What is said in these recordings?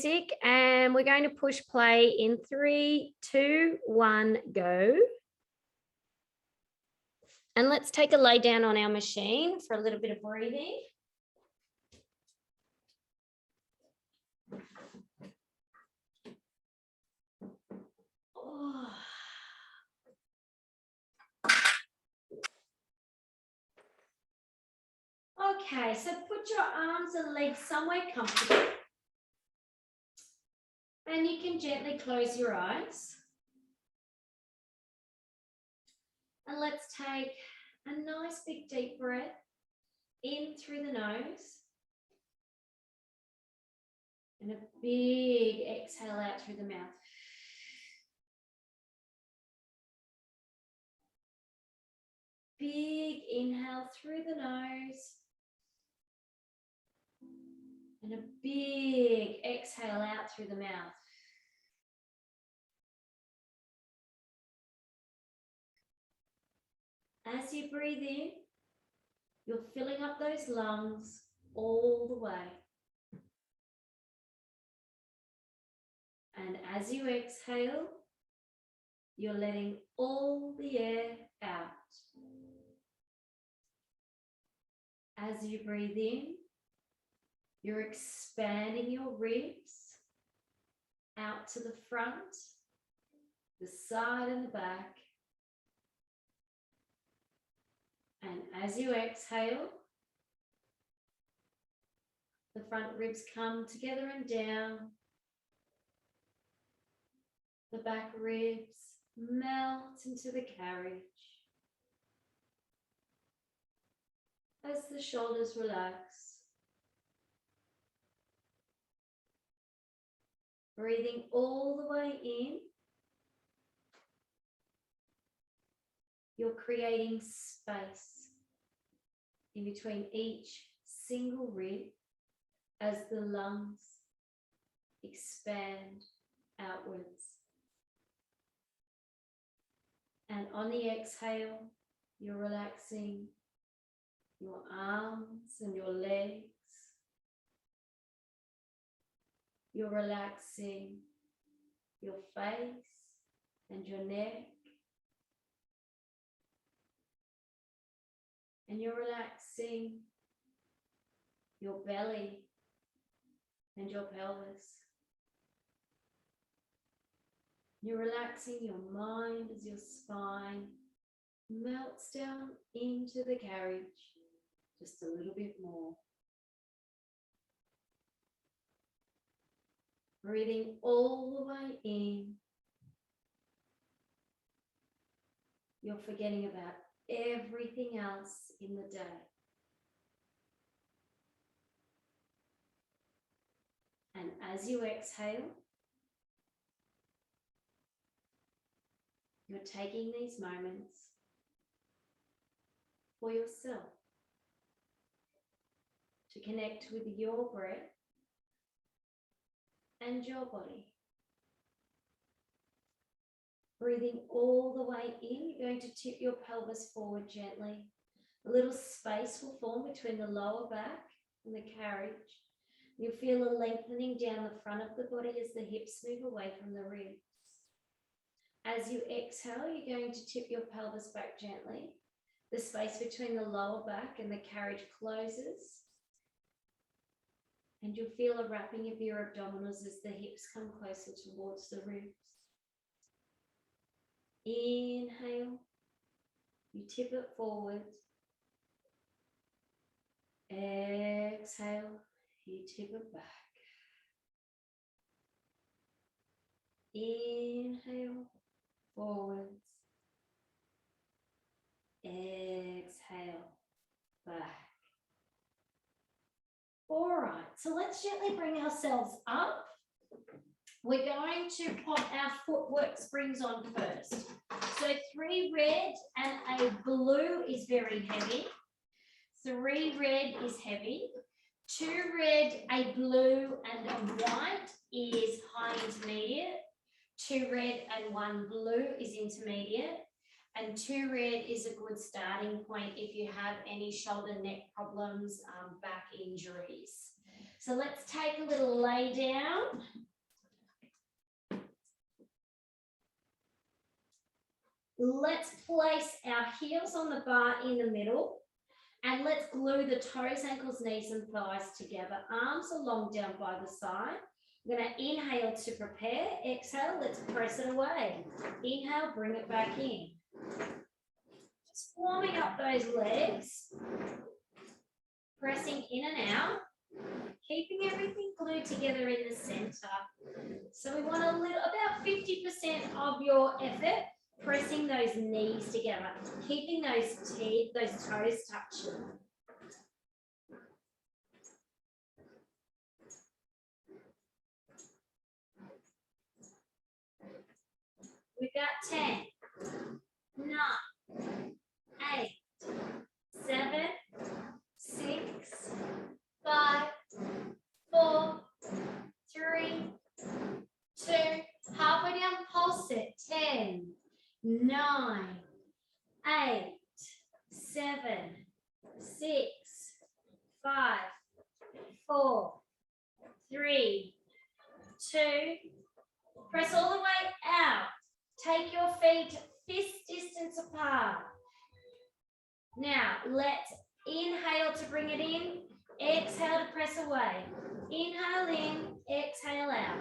music and we're going to push play in 3, 2, 1, go. And let's take a lay down on our machine for a little bit of breathing. Oh. Okay, so put your arms and legs somewhere comfortable. And you can gently close your eyes. And let's take a nice big deep breath in through the nose. And a big exhale out through the mouth. Big inhale through the nose. And a big exhale out through the mouth. As you breathe in, you're filling up those lungs all the way. And as you exhale, you're letting all the air out. As you breathe in, you're expanding your ribs out to the front, the side and the back. And as you exhale, the front ribs come together and down. The back ribs melt into the carriage. As the shoulders relax. Breathing all the way in. You're creating space in between each single rib as the lungs expand outwards. And on the exhale, you're relaxing your arms and your legs. You're relaxing your face and your neck. And you're relaxing your belly and your pelvis. You're relaxing your mind as your spine melts down into the carriage just a little bit more. Breathing all the way in. You're forgetting about everything else in the day. And as you exhale, you're taking these moments for yourself to connect with your breath and your body. Breathing all the way in, you're going to tip your pelvis forward gently. A little space will form between the lower back and the carriage. You'll feel a lengthening down the front of the body as the hips move away from the ribs. As you exhale, you're going to tip your pelvis back gently. The space between the lower back and the carriage closes. And you'll feel a wrapping of your abdominals as the hips come closer towards the ribs. Inhale, you tip it forward. Exhale, you tip it back. Inhale, forwards. Exhale, back. All right, so let's gently bring ourselves up. We're going to pop our footwork springs on first. So 3 red and a blue is very heavy. 3 red is heavy. 2 red, a blue and a white is high intermediate. 2 red and 1 blue is intermediate. And 2 red is a good starting point if you have any shoulder, neck problems, back injuries. So let's take a little lay down. Let's place our heels on the bar in the middle and let's glue the toes, ankles, knees and thighs together. Arms along down by the side. I'm going to inhale to prepare. Exhale, let's press it away. Inhale, bring it back in. Just warming up those legs. Pressing in and out. Keeping everything glued together in the center. So we want a little, about 50% of your effort pressing those knees together, keeping those toes touching. We've got 10, 9, 8, 7, 6, 5, 4, 3, 2, halfway down, pulse it, 10, 9, 8, 7, 6, 5, 4, 3, 2, press all the way out. Take your feet fist distance apart. Now, let's inhale to bring it in. Exhale to press away. Inhale in, exhale out.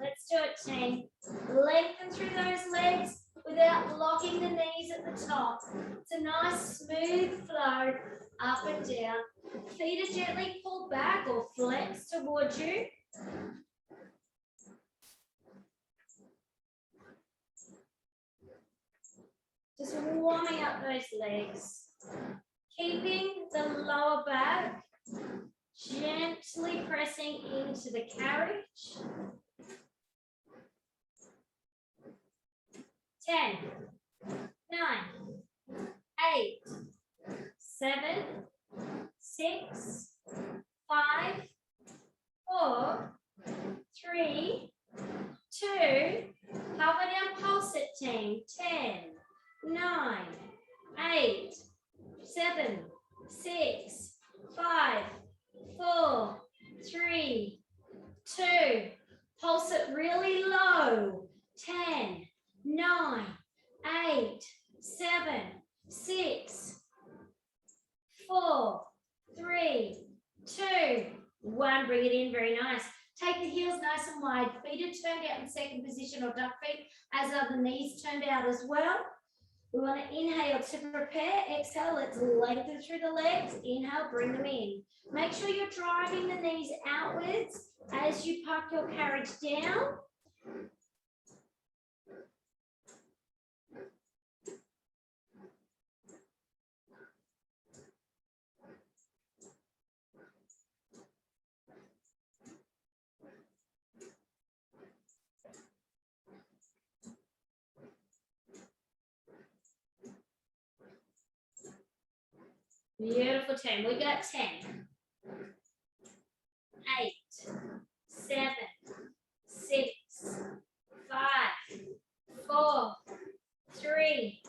Let's do it, team. Lengthen through those legs without locking the knees at the top. It's a nice smooth flow up and down. Feet are gently pulled back or flex towards you. Just warming up those legs. Keeping the lower back gently pressing into the carriage. 10, 9, 8, 7, 6, 5, 4, 3, 2, halfway down, pulse it, team. 10, 9, 8, 7, 6, 5, 4, 3, 2. Pulse it really low. 10, 9, 8, 7, 6, 4, 3, 2, 1. Bring it in, very nice. Take the heels nice and wide. Feet are turned out in second position or duck feet, as are the knees turned out as well. We want to inhale to prepare. Exhale, let's lengthen through the legs. Inhale, bring them in. Make sure you're driving the knees outwards as you park your carriage down. Beautiful, team. We got 10, 8, 7, 6, 5, 4, 3,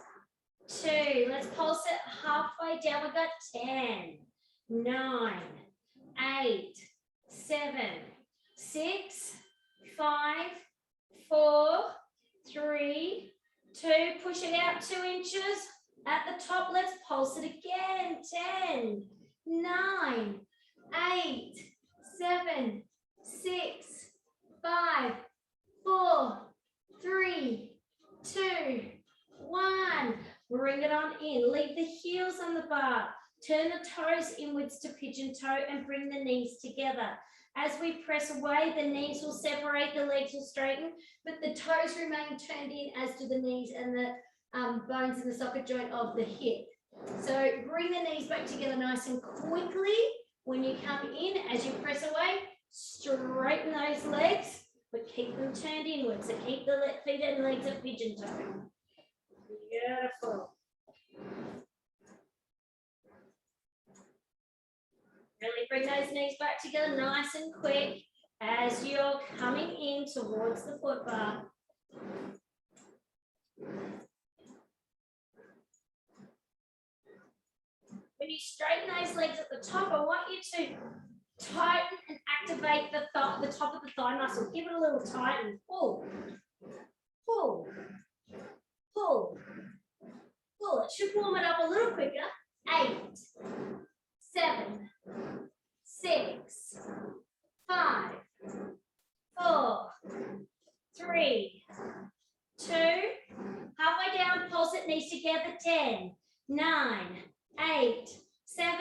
2. Let's pulse it halfway down. We got 10, 9, 8, 7, 6, 5, 4, 3, 2. Push it out 2 inches. At the top, let's pulse it again. 10, 9, 8, 7, 6, 5, 4, 3, 2, 1. Bring it on in. Leave the heels on the bar. Turn the toes inwards to pigeon toe and bring the knees together. As we press away, the knees will separate, the legs will straighten, but the toes remain turned in, as do the knees and the bones in the socket joint of the hip. So bring the knees back together nice and quickly. When you come in, as you press away, straighten those legs, but keep them turned inwards. So keep the feet and legs at pigeon toe. Beautiful. Really bring those knees back together nice and quick as you're coming in towards the foot bar. When you straighten those legs at the top, I want you to Tighten and activate the top of the thigh muscle. Give it a little tighten. Pull, pull, pull, pull. It should warm it up a little quicker. 8, 7, 6, 5, 4, 3, 2. Halfway down, pulse it, knees together. 10, 9, 8, 7,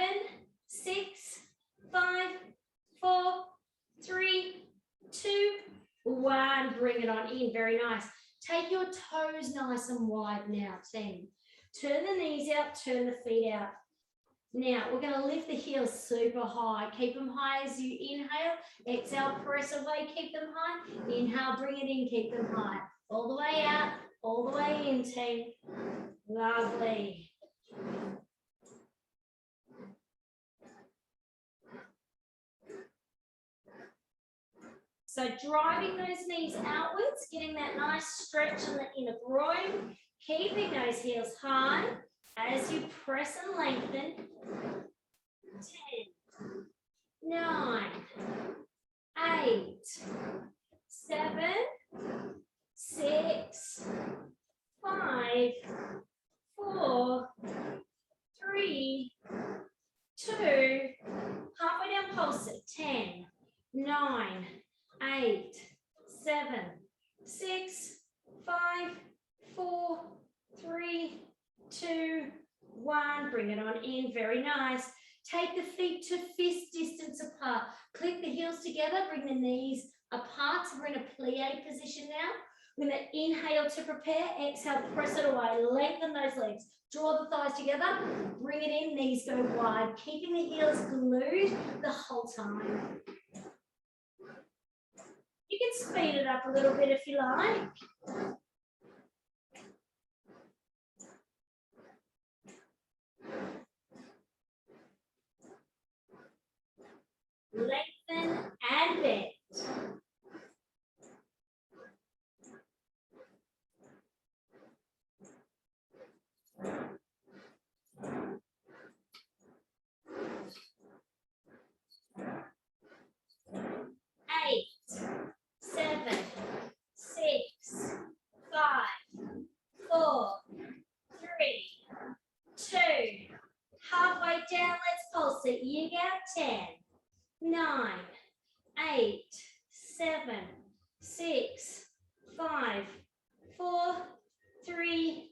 6, 5, 4, 3, 2, 1. Bring it on in. Very nice. Take your toes nice and wide now, team. Turn the knees out, turn the feet out. Now, we're going to lift the heels super high. Keep them high as you inhale. Exhale, press away, keep them high. Inhale, bring it in, keep them high. All the way out, all the way in, team. Lovely. So driving those knees outwards, getting that nice stretch in the inner groin, keeping those heels high as you press and lengthen. 10, 9, 8, 7, 6, 5, 4, 3, 2, halfway down, pulse it. 10, 9, 8, 7, 6, 5, 4, 3, 2, 1. Bring it on in. Very nice. Take the feet to fist distance apart. Click the heels together. Bring the knees apart. So we're in a plie position now. We're going to inhale to prepare. Exhale, press it away. Lengthen those legs. Draw the thighs together. Bring it in. Knees go wide. Keeping the heels glued the whole time. You can speed it up a little bit if you like. Lengthen and bend. You get 10, 9, 8, 7, 6, 5, 4, 3,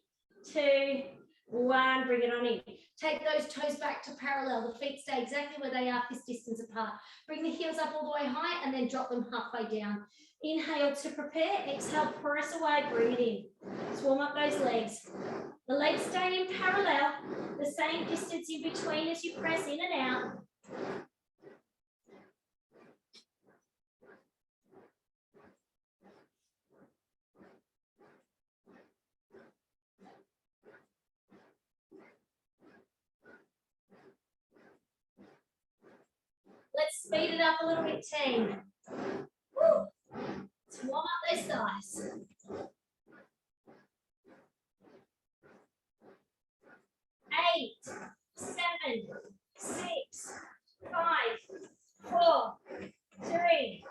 2, 1. Bring it on in. Take those toes back to parallel. The feet stay exactly where they are, fist distance apart. Bring the heels up all the way high and then drop them halfway down. Inhale to prepare. Exhale, press away. Bring it in. Just warm up those legs. The legs stay in parallel, the same distance in between as you press in and out. Let's speed it up a little bit, team. Woo. Let's warm up those thighs. 8, 7, 6, 5, 4, 3,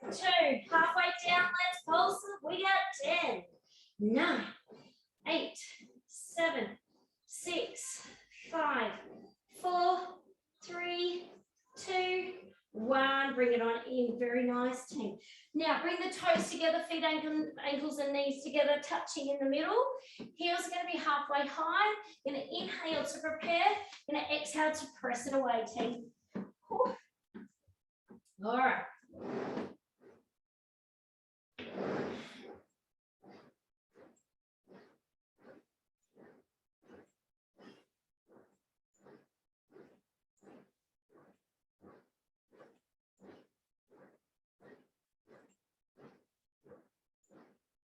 2. Halfway down, let's pulse it. We got 10, 9, 8, 7, 6, 5, 4, 3, 2, 1. Bring it on in. Very nice, team. Now bring the toes together, feet, ankles and knees together, touching in the middle. Heels are going to be halfway high. You're going to inhale to prepare. You're going to exhale to press it away, team. Whew. All right.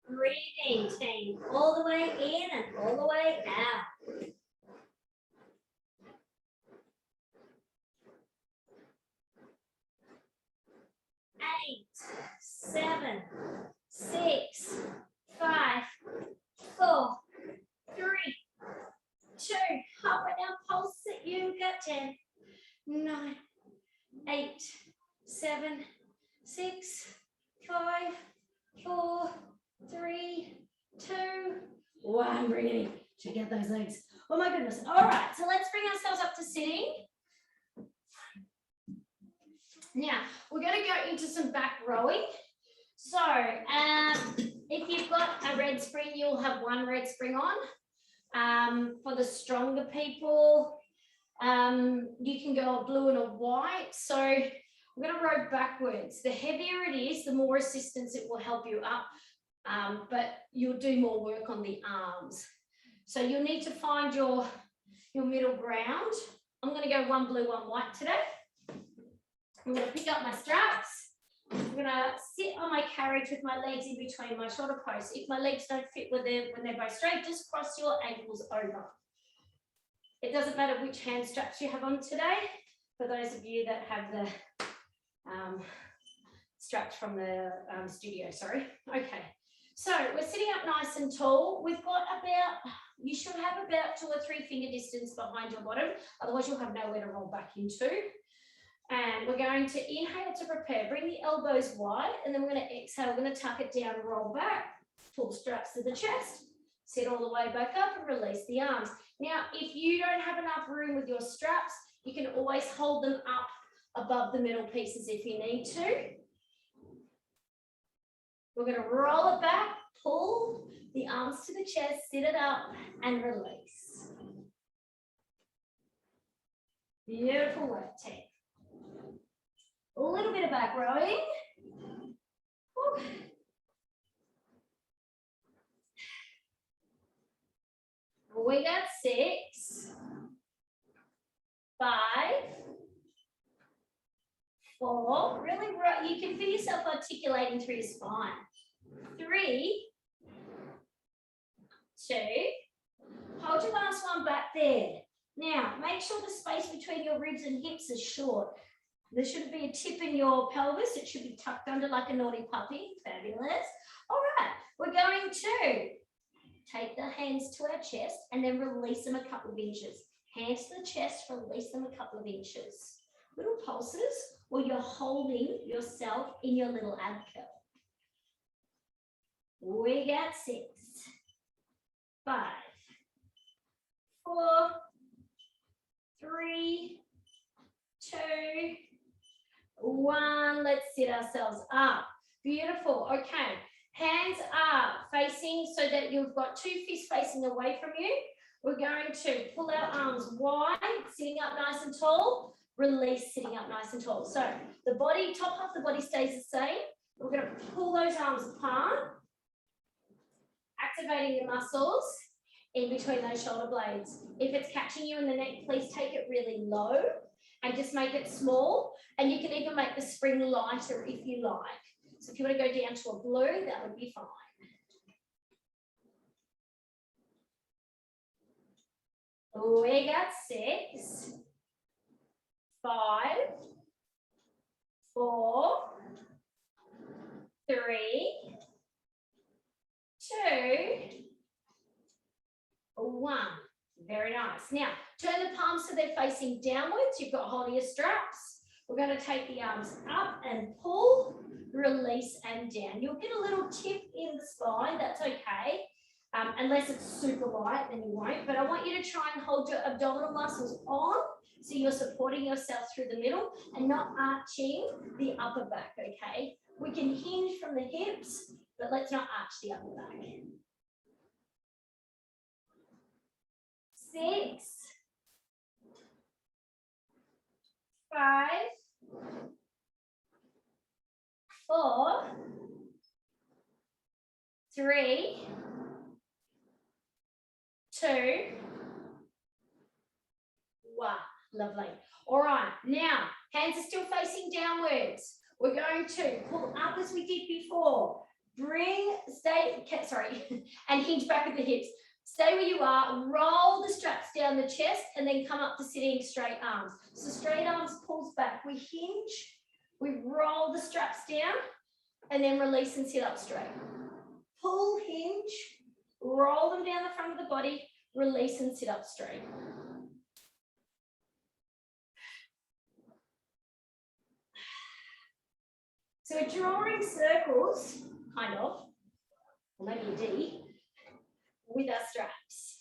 Breathing, team, all the way in and all the way out. 8, 7, 6, 5, 4, 3, 2. Halfway down, pulse it. You got 10, 9, 8, 7, 6, 5, 4, 3, 2, 1. Bring it in. Check out those legs. Oh my goodness. All right, so let's bring ourselves up to sitting. Now, we're going to go into some back rowing. So, if you've got a red spring, you'll have one red spring on. For the stronger people, you can go a blue and a white. So, we're going to row backwards. The heavier it is, the more assistance it will help you up, but you'll do more work on the arms. So, you'll need to find your middle ground. I'm going to go one blue, one white today. I'm going to pick up my straps. I'm going to sit on my carriage with my legs in between my shoulder posts. If my legs don't fit when they're both straight, just cross your ankles over. It doesn't matter which hand straps you have on today, for those of you that have the straps from the studio, sorry. Okay, so we're sitting up nice and tall. We've got you should have about 2 or 3 finger distance behind your bottom, otherwise you'll have nowhere to roll back into. And we're going to inhale to prepare. Bring the elbows wide, and then we're going to exhale. We're going to tuck it down, roll back, pull straps to the chest, sit all the way back up and release the arms. Now, if you don't have enough room with your straps, you can always hold them up above the middle pieces if you need to. We're going to roll it back, pull the arms to the chest, sit it up and release. Beautiful work, team. A little bit of back rowing. Whew. We got 6, 5, 4. Really, you can feel yourself articulating through your spine. 3, 2. Hold your last one back there. Now, make sure the space between your ribs and hips is short. There shouldn't be a tip in your pelvis. It should be tucked under like a naughty puppy. Fabulous. All right, we're going to take the hands to our chest and then release them a couple of inches. Hands to the chest, release them a couple of inches. Little pulses where you're holding yourself in your little ab curl. We got 6, 5, 4, 3, 2, 1. Let's sit ourselves up. Beautiful. Okay. Hands are facing so that you've got 2 fists facing away from you. We're going to pull our arms wide, sitting up nice and tall. Release, sitting up nice and tall. So the body, top half of the body stays the same. We're going to pull those arms apart, activating the muscles in between those shoulder blades. If it's catching you in the neck, please take it really low and just make it small. And you can even make the spring lighter if you like. So if you want to go down to a blue, that would be fine. We got 6, 5, 4, 3, 2, 1. Very nice. Now, turn the palms so they're facing downwards. You've got hold of your straps. We're going to take the arms up and pull, release and down. You'll get a little tip in the spine. That's okay. Unless it's super light, then you won't. But I want you to try and hold your abdominal muscles on so you're supporting yourself through the middle and not arching the upper back, okay? We can hinge from the hips, but let's not arch the upper back. 6, 5, 4, 3, 2, 1. Lovely. All right, now hands are still facing downwards. We're going to pull up as we did before. And hinge back at the hips. Stay where you are, roll the straps down the chest and then come up to sitting straight arms. So straight arms pulls back. We hinge, we roll the straps down and then release and sit up straight. Pull, hinge, roll them down the front of the body, release and sit up straight. So we're drawing circles, kind of, or maybe a D, with our straps.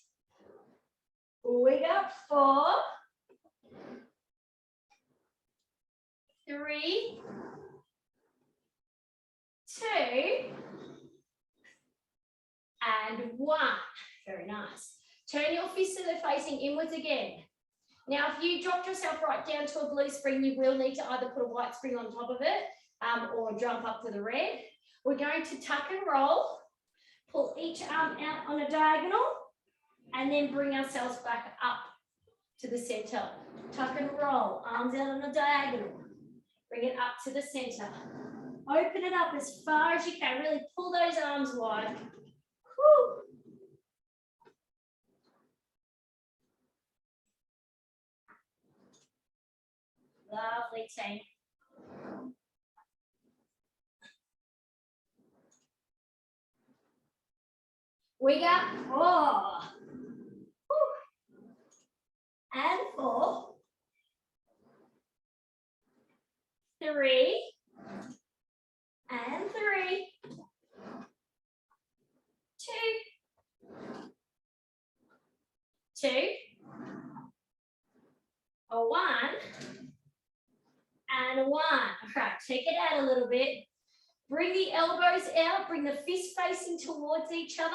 We got 4, 3, 2, and 1. Very nice. Turn your fists so they're facing inwards again. Now, if you dropped yourself right down to a blue spring, you will need to either put a white spring on top of it or jump up to the red. We're going to tuck and roll, pull each arm out on a diagonal, and then bring ourselves back up to the center. Tuck and roll, arms out on a diagonal. Bring it up to the center. Open it up as far as you can. Really pull those arms wide. Whew. Lovely, team. We got 4. Whew. And 4. 3. And 3. 2. 2. A 1. And a 1. All right, check it out a little bit. Bring the elbows out, bring the fist facing towards each other.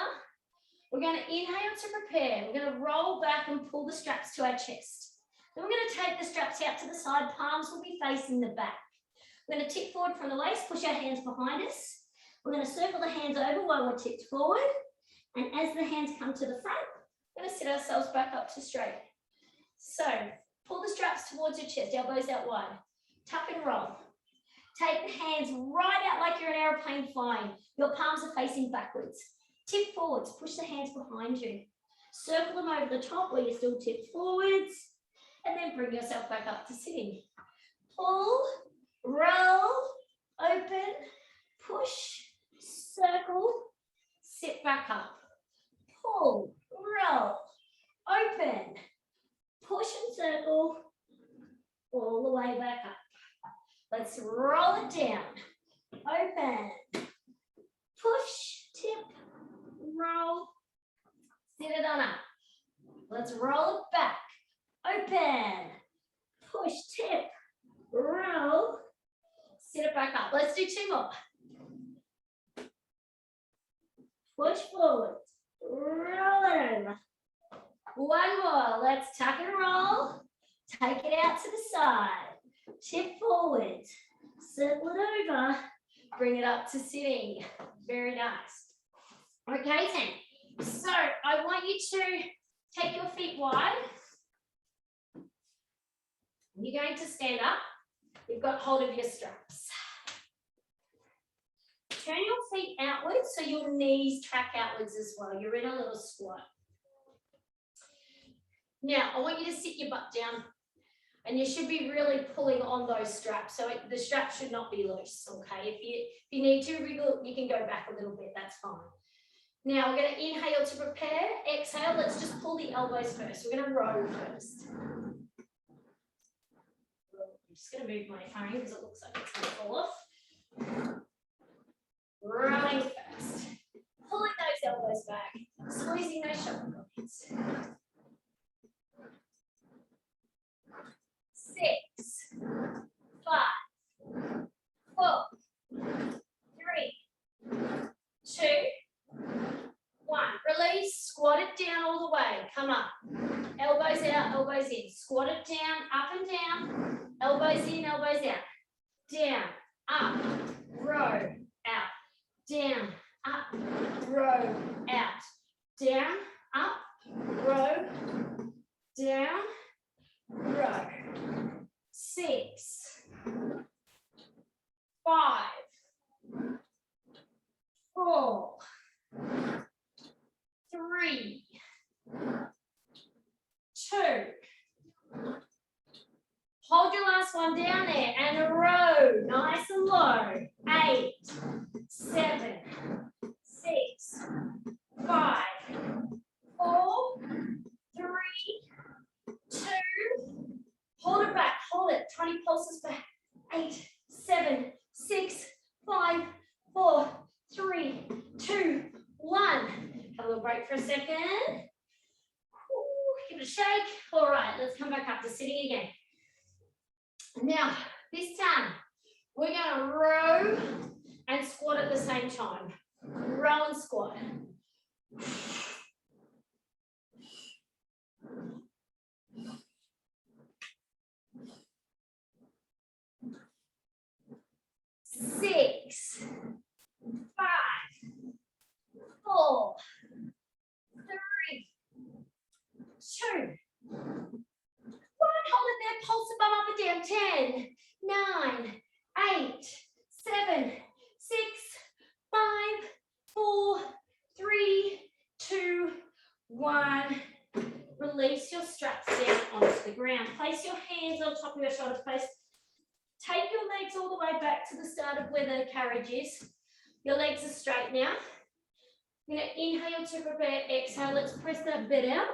We're going to inhale to prepare. We're going to roll back and pull the straps to our chest. Then we're going to take the straps out to the side, palms will be facing the back. We're going to tip forward from the waist, push our hands behind us. We're going to circle the hands over while we're tipped forward. And as the hands come to the front, we're going to sit ourselves back up to straight. So pull the straps towards your chest, elbows out wide. Tuck and roll. Take the hands right out like you're an airplane flying. Your palms are facing backwards. Tip forwards, push the hands behind you. Circle them over the top where you're still tipped forwards. And then bring yourself back up to sitting. Pull, roll, open, push, circle, sit back up. Pull, roll, open, push and circle, all the way back up. Let's roll it down. Open, push, tip, roll, sit it on up. Let's roll it back. Open, push, tip, roll, sit it back up. Let's do 2 more. Push forward, roll it over. 1 more. Let's tuck and roll. Take it out to the side. Tip forward, circle it over, bring it up to sitting. Very nice. Okay, team. So I want you to take your feet wide. You're going to stand up. You've got hold of your straps. Turn your feet outwards so your knees track outwards as well. You're in a little squat. Now, I want you to sit your butt down. And you should be really pulling on those straps. So the strap should not be loose, okay? If you need to wriggle, you can go back a little bit, that's fine. Now we're going to inhale to prepare. Exhale, let's just pull the elbows first. We're going to row first. I'm just going to move my phone because it looks like it's going to fall off. Rowing first. Pulling those elbows back. Squeezing those shoulder blades. 6, 5, 4, 3, 2, 1. Release, squat it down all the way. Come up. Elbows out, elbows in. Squat it down, up and down. Elbows in, elbows out. Down, up, row, out. Down, up, row, out. Down, up, row, down, row. 6, 5, 4, 3, 2. Hold your last one down there and a row, nice and low. 8, 7, 6, 5, 4, 3, 2. Hold it back, hold it. 20 pulses back. 8, 7, 6, break for a second. Ooh, give it a shake. All right, let's come back up to sitting again. Now, this time, we're going to row and squat at the same time. Row and squat. Six, 5, 4, 3, 2, 1. Hold it there, pulse the bum up and down. 10, 9, 8, 7, 6, 5, 4, 3, 2, 1. Release your straps down onto the ground. Place your hands on top of your shoulder blades. Take your legs all the way back to the start of where the carriage is. Your legs are straight now. You're going to inhale to prepare, exhale. Let's press that bed out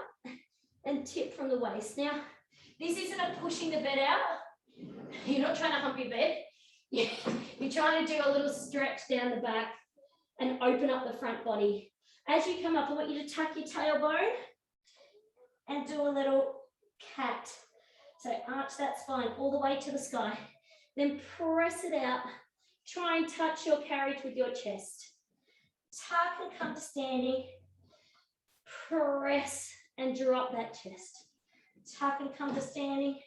and tip from the waist. Now, this isn't a pushing the bed out. You're not trying to hump your bed. You're trying to do a little stretch down the back and open up the front body. As you come up, I want you to tuck your tailbone and do a little cat. So arch that spine all the way to the sky. Then press it out. Try and touch your carriage with your chest. Tuck and come to standing. Press and drop that chest. Tuck and come to standing.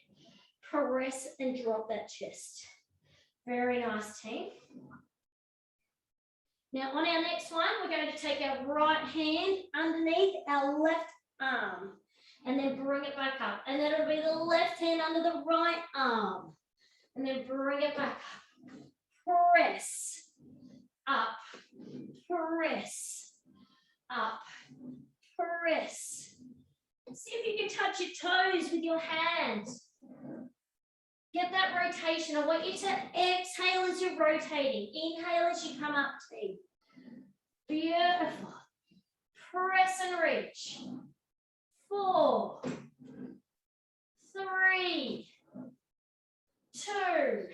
Press and drop that chest. Very nice, team. Now on our next one, we're going to take our right hand underneath our left arm and then bring it back up. And then it'll be the left hand under the right arm. And then bring it back up. Press up. Press up. Press. See if you can touch your toes with your hands. Get that rotation. I want you to exhale as you're rotating. Inhale as you come up, team. Beautiful. Press and reach. 4, 3, 2,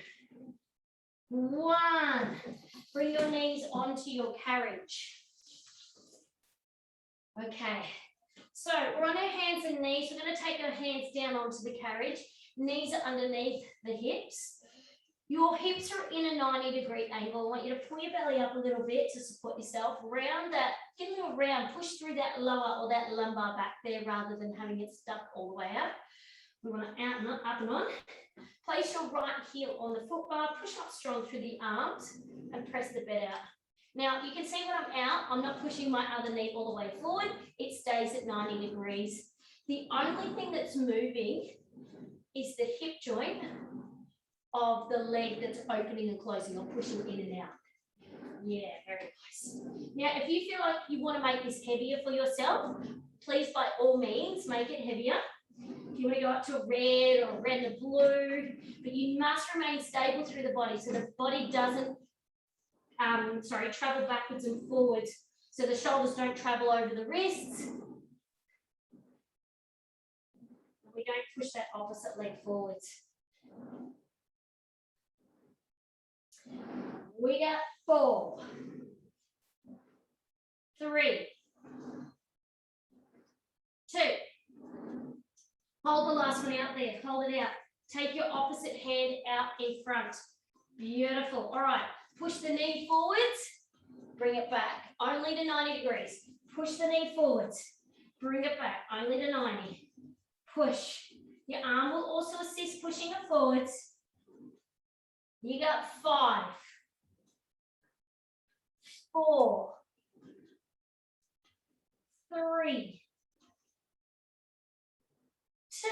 1. Bring your knees onto your carriage. Okay. So we're on our hands and knees. We're going to take our hands down onto the carriage. Knees are underneath the hips. Your hips are in a 90-degree angle. I want you to pull your belly up a little bit to support yourself. Round that, get a little round, push through that lower or that lumbar back there rather than having it stuck all the way out. We want to out and up and on. Place your right heel on the foot bar, push up strong through the arms and press the bed out. Now you can see when I'm out, I'm not pushing my other knee all the way forward. It stays at 90 degrees. The only thing that's moving is the hip joint of the leg that's opening and closing or pushing in and out. Yeah, very nice. Now, if you feel like you want to make this heavier for yourself, please, by all means, make it heavier. If you want to go up to red or red and blue, but you must remain stable through the body so the body doesn't, travel backwards and forwards. So the shoulders don't travel over the wrists. We don't push that opposite leg forwards. We got 4, 3, 2. Hold the last one out there. Hold it out. Take your opposite hand out in front. Beautiful. All right. Push the knee forwards. Bring it back. Only to 90 degrees. Push the knee forwards. Bring it back. Only to 90. Push. Your arm will also assist pushing it forwards. You got 5, 4, 3, 2,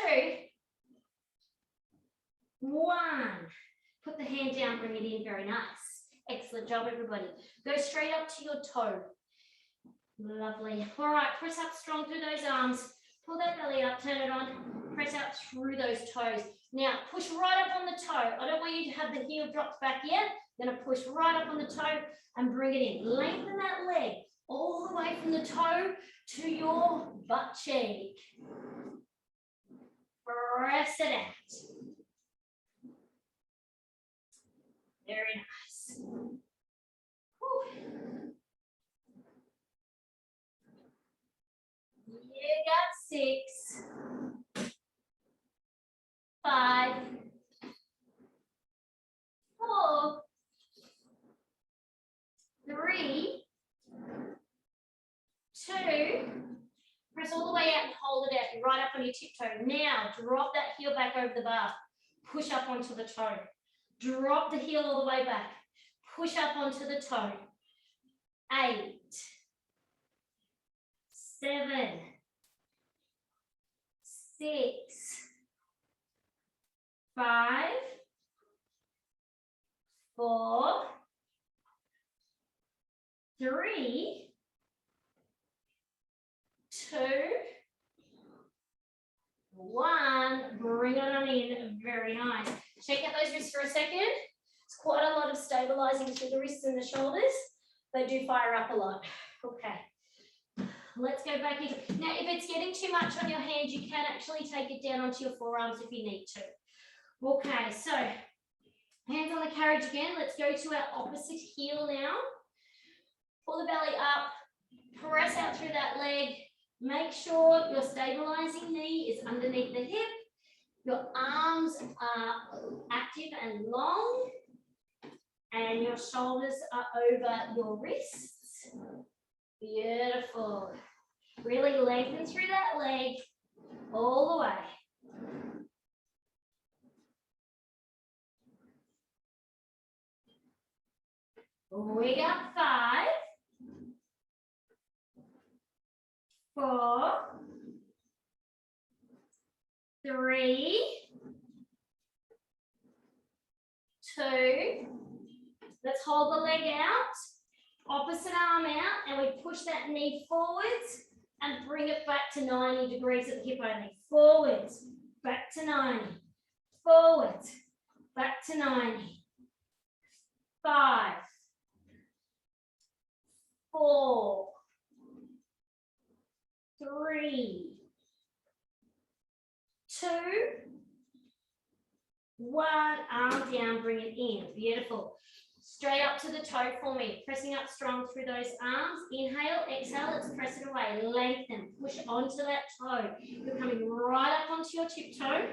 1. Put the hand down, bring it in. Very nice. Excellent job, everybody. Go straight up to your toe. Lovely. All right, press up strong through those arms. Pull that belly up, turn it on. Press out through those toes. Now, push right up on the toe. I don't want you to have the heel dropped back yet. Going to push right up on the toe and bring it in. Lengthen that leg all the way from the toe to your butt cheek. Press it out. Very nice. Whew. 6, 5, 4, 3, 2, press all the way out and hold it out, right up on your tiptoe. Now, drop that heel back over the bar. Push up onto the toe. Drop the heel all the way back. Push up onto the toe. 8, 7, 6, 5, 4, 3, 2, 1. Bring it on in. Very nice. Shake out those wrists for a second. It's quite a lot of stabilizing through the wrists and the shoulders. They do fire up a lot. Okay. Let's go back into. Now, if it's getting too much on your hand, you can actually take it down onto your forearms if you need to. Okay, so hands on the carriage again. Let's go to our opposite heel now. Pull the belly up. Press out through that leg. Make sure your stabilizing knee is underneath the hip. Your arms are active and long. And your shoulders are over your wrists. Beautiful. Really lengthen through that leg all the way. We got 5, 4, 3, 2. Let's hold the leg out, opposite arm out, and we push that knee forwards and bring it back to 90 degrees at the hip only. Forwards, back to 90. Forwards, back to 90. 5, 4, 3, 2, 1. Arm down, bring it in. Beautiful. Straight up to the toe for me. Pressing up strong through those arms. Inhale, exhale, let's press it away. Lengthen, push onto that toe. You're coming right up onto your tiptoe.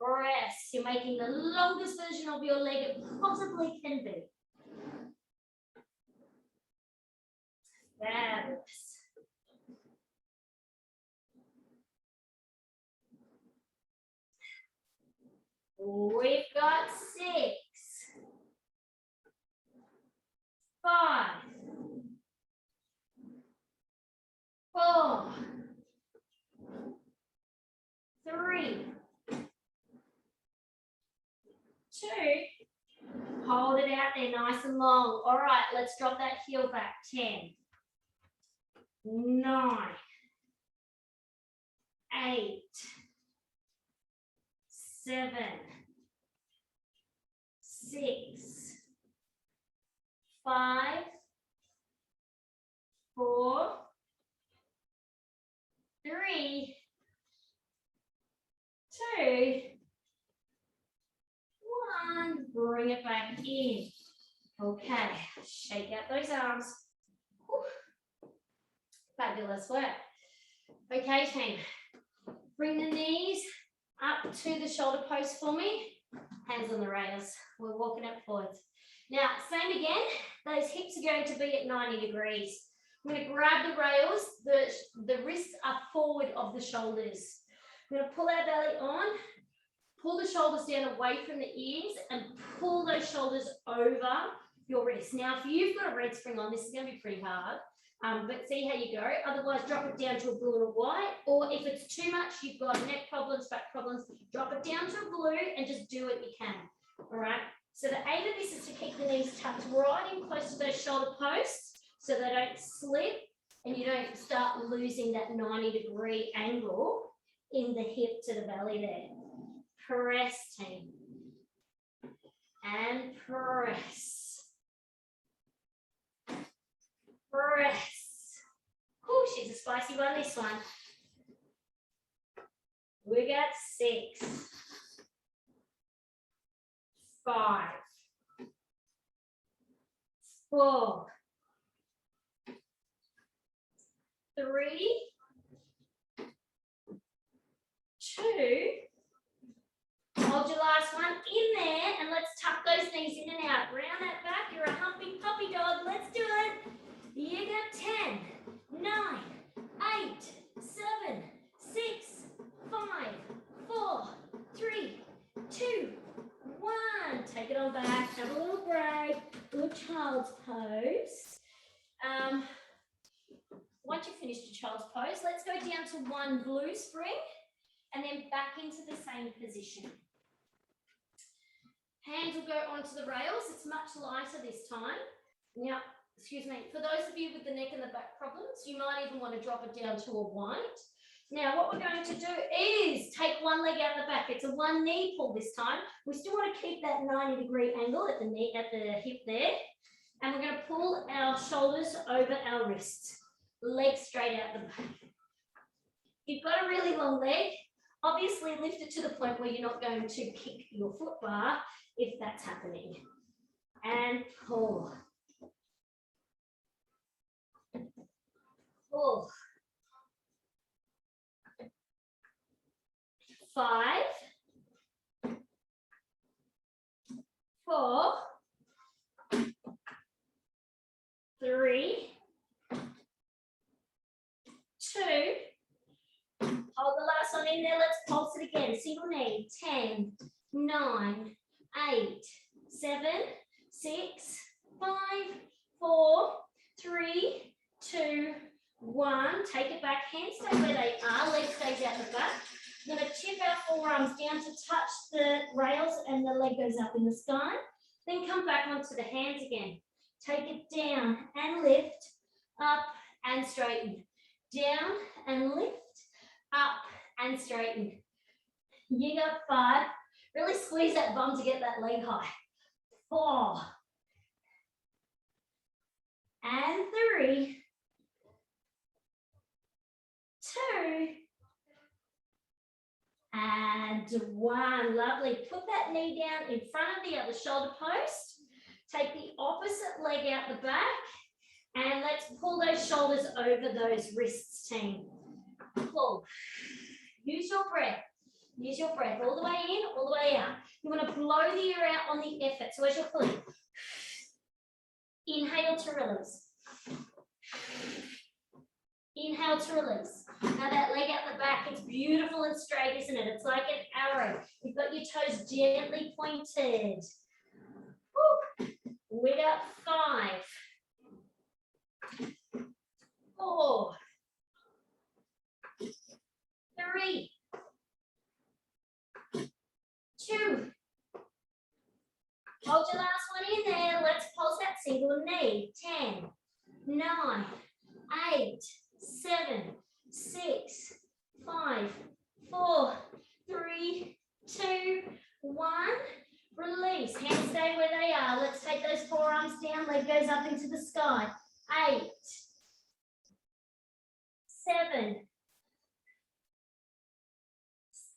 Press. You're making the longest version of your leg it possibly can be. Fabulous. We've got 6, 5, 4, 3, 2. Hold it out there nice and long. All right, let's drop that heel back. 10, 9, 8, 7, 6, 5, 4, 3, 2, 1. Bring it back in. Okay, shake out those arms. Whew. Fabulous work. Okay, team. Bring the knees up to the shoulder post for me. Hands on the rails. We're walking up forwards. Now, same again. Those hips are going to be at 90 degrees. I'm going to grab the rails. The wrists are forward of the shoulders. I'm going to pull our belly on. Pull the shoulders down away from the ears and pull those shoulders over your wrists. Now, if you've got a red spring on, this is going to be pretty hard. But see how you go. Otherwise, drop it down to a blue and a white. Or if it's too much, you've got neck problems, back problems, drop it down to a blue and just do what you can. All right. So the aim of this is to keep the knees tucked right in close to those shoulder posts so they don't slip and you don't start losing that 90-degree angle in the hip to the belly there. Press, team. And press. Press. Oh, she's a spicy one, this one. We got 6, 5, 4, 3, 2. Hold your last one in there and let's tuck those knees in and out. Round that back. You're a humpy puppy dog. Let's do it. You got 10, 9, 8, 7, 6, 5, 4, 3, 2, 1. Take it on back. Have a little break. Little child's pose. Once you've finished your child's pose, let's go down to 1 blue spring and then back into the same position. Hands will go onto the rails. It's much lighter this time. Now, excuse me, for those of you with the neck and the back problems, you might even want to drop it down to a white. Now, what we're going to do is take one leg out the back. It's a 1 knee pull this time. We still want to keep that 90-degree angle at the knee, at the hip there. And we're going to pull our shoulders over our wrists. Legs straight out the back. You've got a really long leg. Obviously, lift it to the point where you're not going to kick your foot bar if that's happening. And pull. Pull. 5, 4, 3, 2. Hold the last one in there. Let's pulse it again. Single knee. 10, 9, 8, 7, 6, 5, 4, 3, 2, 1. Take it back. Hands stay where they are. Leg stays out the back. We're going to tip our forearms down to touch the rails and the leg goes up in the sky. Then come back onto the hands again. Take it down and lift, up and straighten. Down and lift, up and straighten. You got 5. Really squeeze that bum to get that leg high. 4. And 3. 2. And 1. Lovely. Put that knee down in front of the other shoulder post. Take the opposite leg out the back. And let's pull those shoulders over those wrists, team. Pull. Use your breath. Use your breath all the way in, all the way out. You want to blow the air out on the effort. So as you're pulling, inhale to release. Inhale to release. Now that leg out the back, it's beautiful and straight, isn't it? It's like an arrow. You've got your toes gently pointed. Woo. We got 5, 4, 3, 2. Hold your last one in there. Let's pulse that single knee. 10, 9, 8, 7, 6, 5, 4, 3, 2, 1. Release. Hands stay where they are. Let's take those forearms down. Leg goes up into the sky. 8, 7,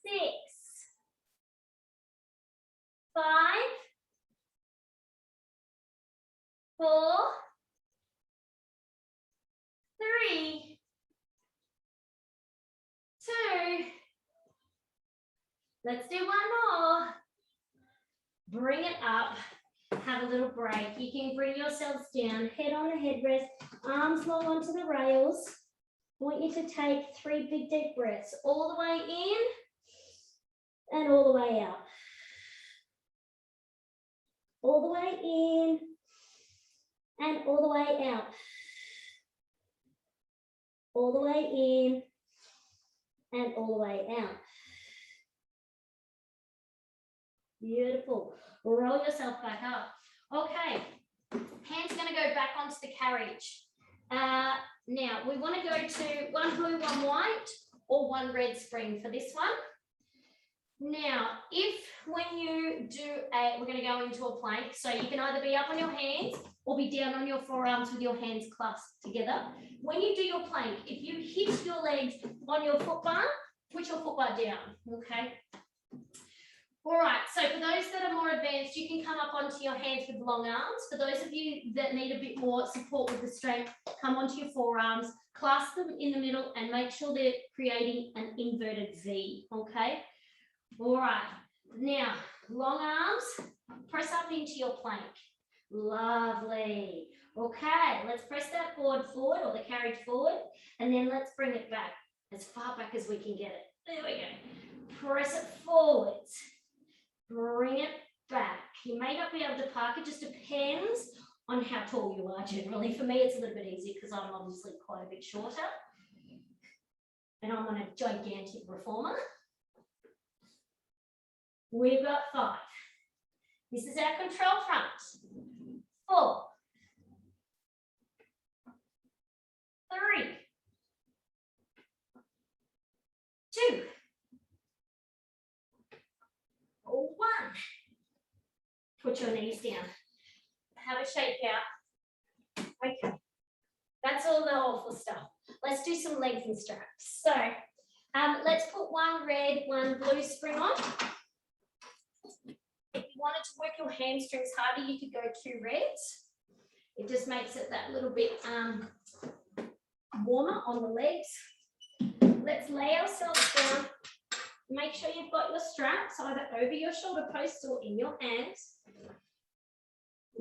6, 5, 4, 3, 2. Let's do one more. Bring it up. Have a little break. You can bring yourselves down. Head on the headrest. Arms long onto the rails. I want you to take 3 big deep breaths. All the way in and all the way out. All the way in and all the way out. All the way in and all the way out. Beautiful. Roll yourself back up. Okay. Hands going to go back onto the carriage. Now, we want to go to 1 blue, 1 white, or 1 red spring for this one. Now, if when you do we're going to go into a plank, so you can either be up on your hands or be down on your forearms with your hands clasped together. When you do your plank, if you hit your legs on your foot bar, put your foot bar down, okay? All right, so for those that are more advanced, you can come up onto your hands with long arms. For those of you that need a bit more support with the strength, come onto your forearms, clasp them in the middle and make sure they're creating an inverted V, okay? All right, now, long arms, press up into your plank. Lovely. Okay, let's press that board forward or the carriage forward, and then let's bring it back as far back as we can get it. There we go. Press it forwards. Bring it back. You may not be able to park, it just depends on how tall you are generally. For me, it's a little bit easier because I'm obviously quite a bit shorter. And I'm on a gigantic reformer. We've got 5. This is our control front. 4. 3. 2. 1. Put your knees down. Have a shake out. Okay. That's all the awful stuff. Let's do some legs and straps. So let's put one red, one blue spring on. If you wanted to work your hamstrings harder, you could go 2 reds. It just makes it that little bit warmer on the legs. Let's lay ourselves down. Make sure you've got your straps either over your shoulder posts or in your hands.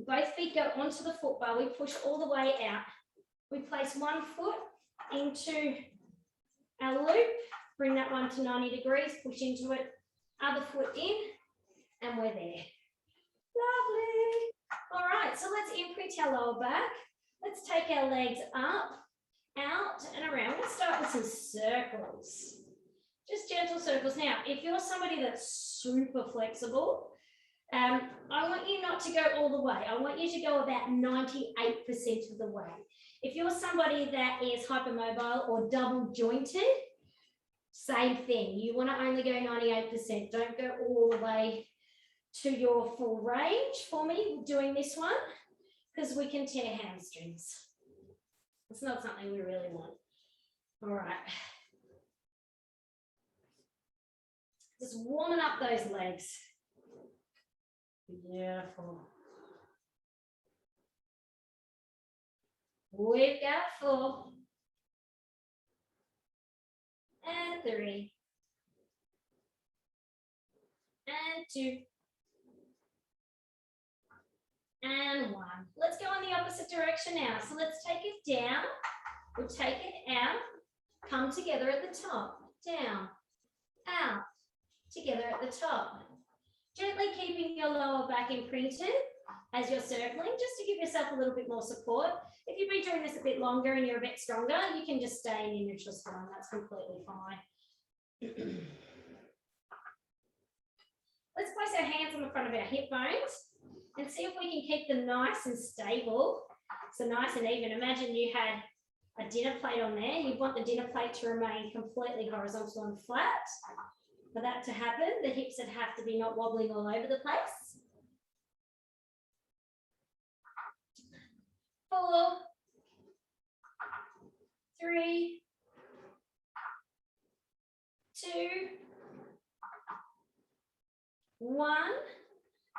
Both feet go onto the foot bar. We push all the way out. We place one foot into our loop. Bring that one to 90 degrees. Push into it. Other foot in. And we're there. Lovely. All right, so let's imprint our lower back. Let's take our legs up, out, and around. Let's start with some circles. Just gentle circles. Now, if you're somebody that's super flexible, I want you not to go all the way. I want you to go about 98% of the way. If you're somebody that is hypermobile or double jointed, same thing. You want to only go 98%. Don't go all the way to your full range for me doing this one, because we can tear hamstrings. It's not something we really want. All right. Just warming up those legs. Beautiful. We've got 4. And 3. And 2. And 1. Let's go in the opposite direction now. So let's take it down. We'll take it out. Come together at the top. Down. Out. Together at the top. Gently keeping your lower back imprinted as you're circling, just to give yourself a little bit more support. If you've been doing this a bit longer and you're a bit stronger, you can just stay in your neutral spine. That's completely fine. Let's place our hands on the front of our hip bones and see if we can keep them nice and stable. So nice and even. Imagine you had a dinner plate on there. You want the dinner plate to remain completely horizontal and flat. For that to happen, the hips would have to be not wobbling all over the place. 4, 3, 2, 1.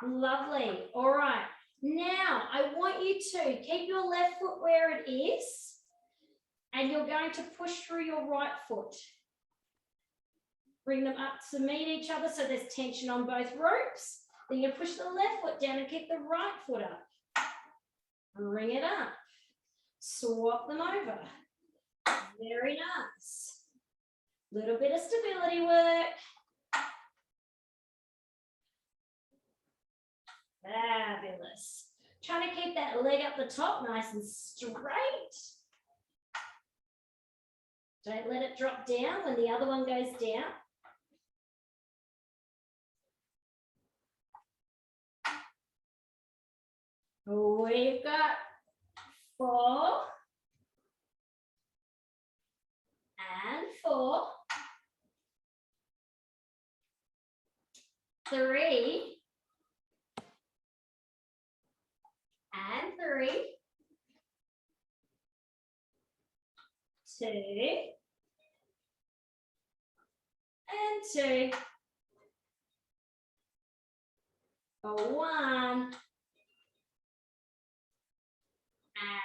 Lovely. All right. Now, I want you to keep your left foot where it is, and you're going to push through your right foot. Bring them up to meet each other so there's tension on both ropes. Then you push the left foot down and keep the right foot up. Bring it up. Swap them over. Very nice. Little bit of stability work. Fabulous. Trying to keep that leg up the top nice and straight. Don't let it drop down when the other one goes down. We've got 4 and 4, 3 and 3, 2 and 2, 1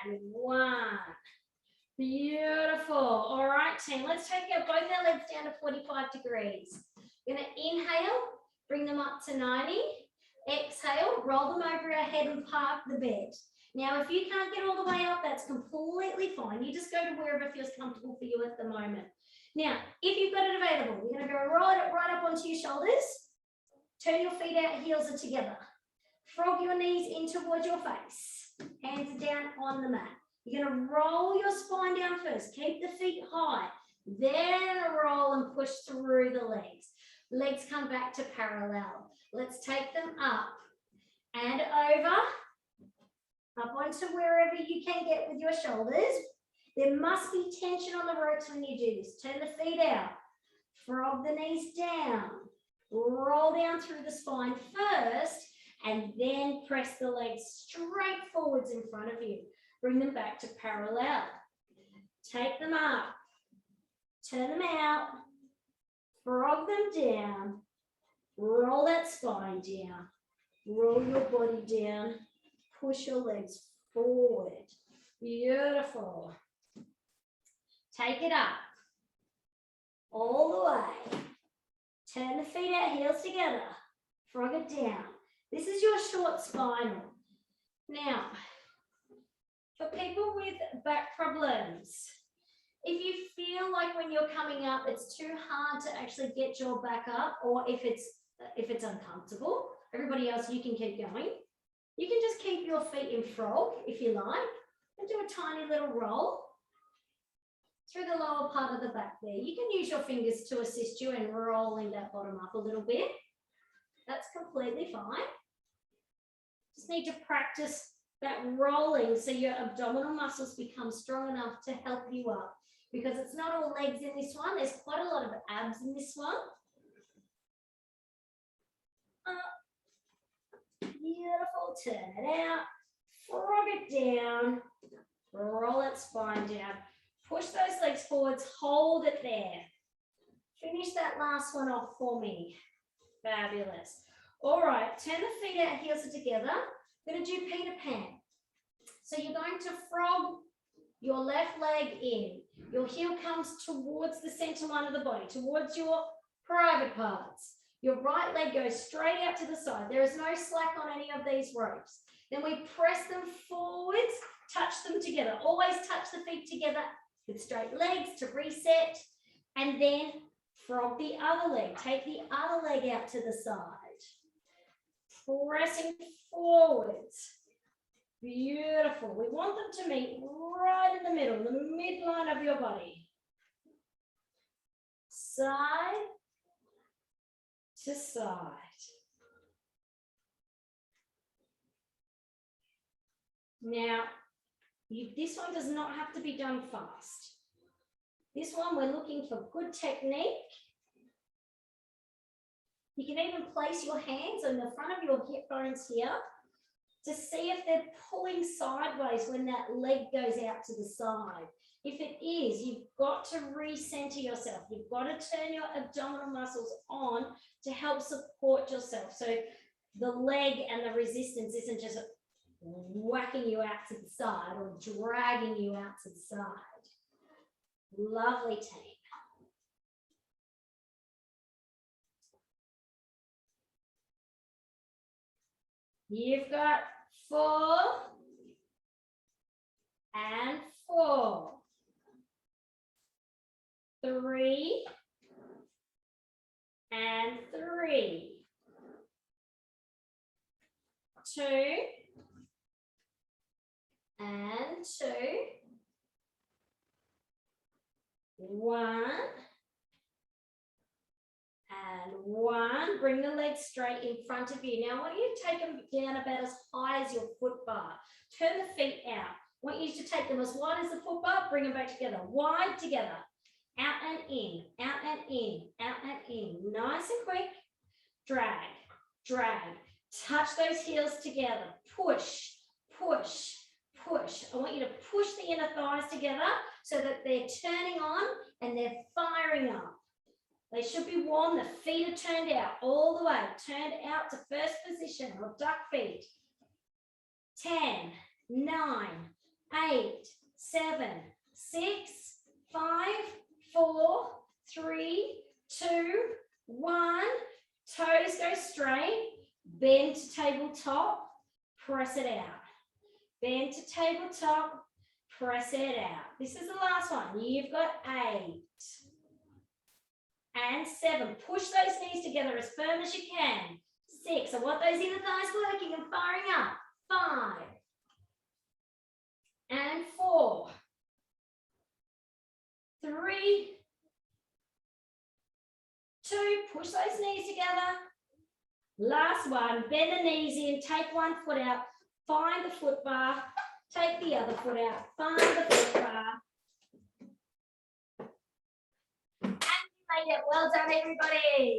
and 1. Beautiful. All right, team. Let's take both our legs down to 45 degrees. We're going to inhale, bring them up to 90. Exhale, roll them over our head and park the bed. Now, if you can't get all the way up, that's completely fine. You just go to wherever feels comfortable for you at the moment. Now, if you've got it available, we're going to go right up onto your shoulders. Turn your feet out, heels are together. Frog your knees in towards your face. Hands are down on the mat. You're going to roll your spine down first. Keep the feet high. Then roll and push through the legs. Legs come back to parallel. Let's take them up and over. Up onto wherever you can get with your shoulders. There must be tension on the ropes when you do this. Turn the feet out. Frog the knees down. Roll down through the spine first, and then press the legs straight forwards in front of you. Bring them back to parallel. Take them up. Turn them out. Frog them down. Roll that spine down. Roll your body down. Push your legs forward. Beautiful. Take it up. All the way. Turn the feet out, heels together. Frog it down. This is your short spinal. Now, for people with back problems, if you feel like when you're coming up, it's too hard to actually get your back up, or if it's uncomfortable, everybody else, you can keep going. You can just keep your feet in frog if you like, and do a tiny little roll through the lower part of the back there. You can use your fingers to assist you in rolling that bottom up a little bit. That's completely fine. Just need to practice that rolling so your abdominal muscles become strong enough to help you up, because it's not all legs in this one. There's quite a lot of abs in this one. Beautiful. Turn it out. Frog it down. Roll that spine down. Push those legs forwards. Hold it there. Finish that last one off for me. Fabulous. All right. Turn the feet out. Heels are together. We're going to do Peter Pan. So you're going to frog your left leg in. Your heel comes towards the center line of the body, towards your private parts. Your right leg goes straight out to the side. There is no slack on any of these ropes. Then we press them forwards, touch them together. Always touch the feet together with straight legs to reset. And then frog the other leg. Take the other leg out to the side. Pressing forwards. Beautiful. We want them to meet right in the middle, the midline of your body. Side to side. Now, this one does not have to be done fast. This one, we're looking for good technique. You can even place your hands on the front of your hip bones here to see if they're pulling sideways when that leg goes out to the side. If it is, you've got to recenter yourself. You've got to turn your abdominal muscles on to help support yourself. So the leg and the resistance isn't just whacking you out to the side or dragging you out to the side. Lovely, team. You've got 4 and 4. 3 and 3. 2 and 2. 1 and 1. Bring the legs straight in front of you. Now I want you to take them down about as high as your foot bar. Turn the feet out. I want you to take them as wide as the foot bar. Bring them back together. Wide together. Out and in. Out and in. Out and in. Nice and quick. Drag. Drag. Touch those heels together. Push. Push. Push. I want you to push the inner thighs together so that they're turning on and they're firing up. They should be warm. The feet are turned out all the way. Turned out to first position or duck feet. 10, 9, 8, 7, 6, 5, 4, 3, 2, 1. Toes go straight. Bend to tabletop. Press it out. Bend to tabletop. Press it out. This is the last one. You've got 8 and 7. Push those knees together as firm as you can. 6. I want those inner thighs working and firing up. 5 and 4, 3, 2. Push those knees together. Last one. Bend the knees in. Take one foot out. Find the foot bar. Take the other foot out. Find the foot bar. And you made it. Well done, everybody.